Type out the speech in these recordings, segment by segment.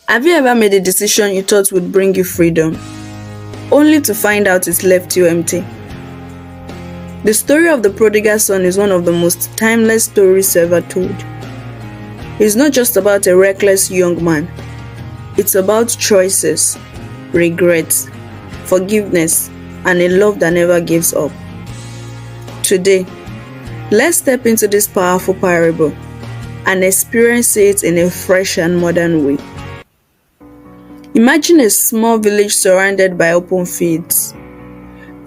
Have you ever made a decision you thought would bring you freedom, only to find out it left you empty? The story of the prodigal son is one of the most timeless stories ever told. It's not just about a reckless young man. It's about choices, regrets, forgiveness, and a love that never gives up. Today, let's step into this powerful parable and experience it in a fresh and modern way. Imagine a small village surrounded by open fields.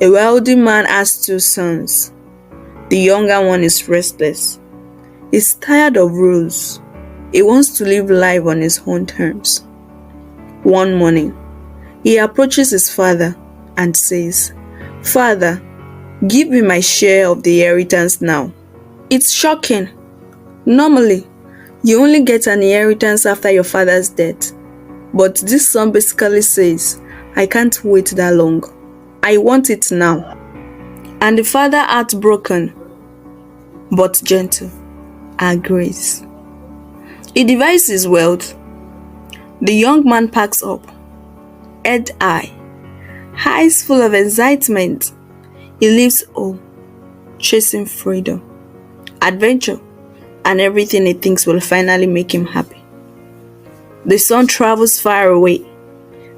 A wealthy man has two sons. The younger one is restless. He's tired of rules. He wants to live life on his own terms. One morning, he approaches his father and says, "Father, give me my share of the inheritance now." It's shocking. Normally, you only get an inheritance after your father's death. But this son basically says, "I can't wait that long. I want it now." And the father, heartbroken but gentle, agrees. He divides his wealth. The young man packs up, head high, eyes full of excitement. He leaves home, chasing freedom, adventure, and everything he thinks will finally make him happy. The son travels far away.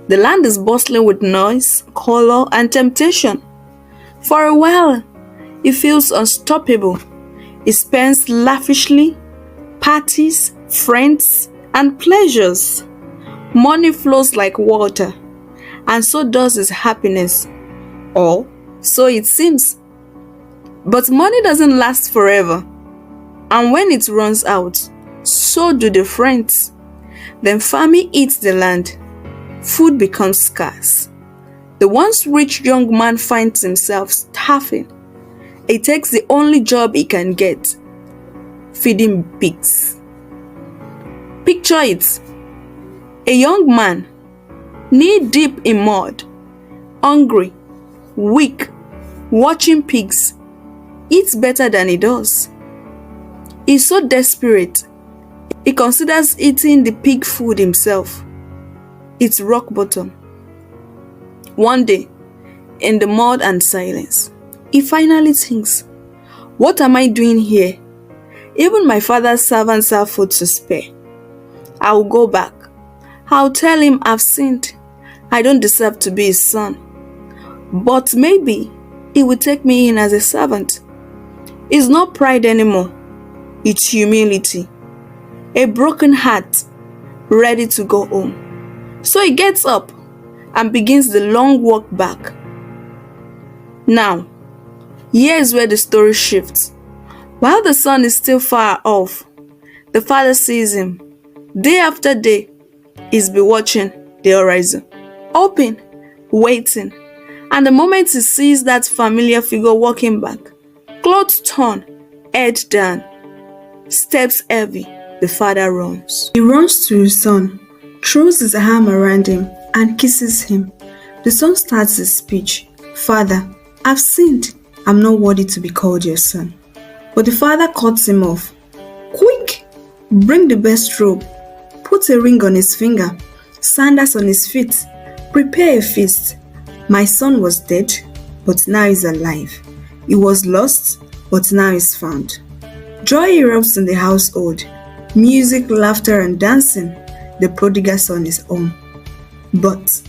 The land is bustling with noise, color, and temptation. For a while, he feels unstoppable. He spends lavishly, parties, friends, and pleasures. Money flows like water, and so does his happiness. Or so it seems. But money doesn't last forever. And when it runs out, so do the friends. Then famine eats the land. Food becomes scarce. The once rich young man finds himself starving. He takes the only job he can get, feeding pigs. Picture it. A young man, knee deep in mud, hungry, weak, watching pigs, eats better than he does. He's so desperate, he considers eating the pig food himself. It's rock bottom. One day, in the mud and silence, he finally thinks, "What am I doing here? Even my father's servants have food to spare. I'll go back. I'll tell him I've sinned. I don't deserve to be his son. But maybe he will take me in as a servant." It's not pride anymore. It's humility. A broken heart, ready to go home. So he gets up and begins the long walk back. Now, here's where the story shifts. While the son is still far off, the father sees him. Day after day, he's been watching the horizon, hoping, waiting. And the moment he sees that familiar figure walking back, clothes torn, head down, steps heavy, the father runs. He runs to his son, throws his arm around him, and kisses him. The son starts his speech. "Father, I've sinned. I'm not worthy to be called your son." But the father cuts him off. "Quick, bring the best robe. Put a ring on his finger, sandals on his feet. Prepare a feast. My son was dead, but now he's alive. He was lost, but now he's found." Joy erupts in the household. Music, laughter, and dancing. The prodigal son is home. But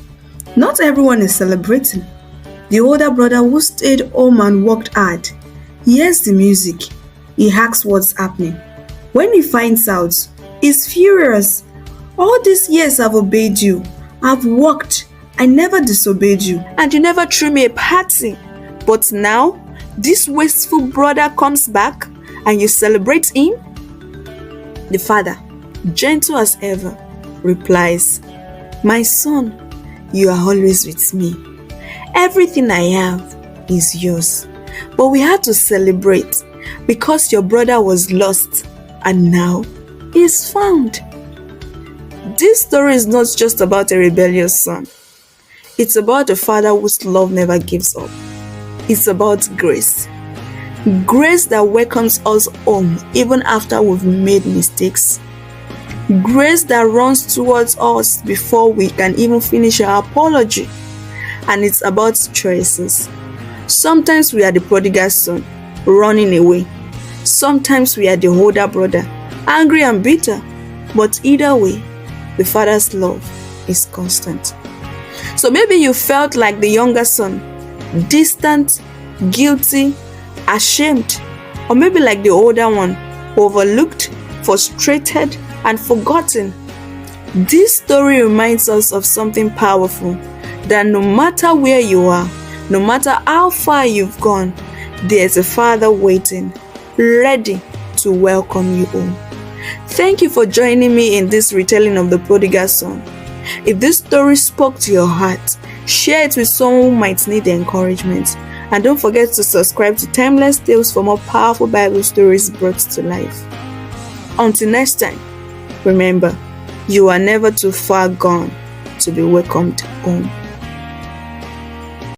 not everyone is celebrating. The older brother who stayed home and worked hard hears the music. He asks what's happening. When he finds out, he's furious. "All these years I've obeyed you. I've worked. I never disobeyed you. And you never threw me a party. But now, this wasteful brother comes back and you celebrate him?" The father, gentle as ever, replies, "My son, you are always with me. Everything I have is yours. But we had to celebrate because your brother was lost and now he is found." This story is not just about a rebellious son. It's about a father whose love never gives up. It's about grace. Grace that welcomes us home even after we've made mistakes. Grace that runs towards us before we can even finish our apology. And it's about choices. Sometimes we are the prodigal son, running away. Sometimes we are the older brother, angry and bitter. But either way, the Father's love is constant. So maybe you felt like the younger son, distant, guilty, ashamed, or maybe like the older one, overlooked, frustrated, and forgotten. This story reminds us of something powerful, that no matter where you are, no matter how far you've gone, there's a Father waiting, ready to welcome you home. Thank you for joining me in this retelling of the Prodigal Son. If this story spoke to your heart, share it with someone who might need the encouragement. And don't forget to subscribe to Timeless Tales for more powerful Bible stories brought to life. Until next time, remember, you are never too far gone to be welcomed home.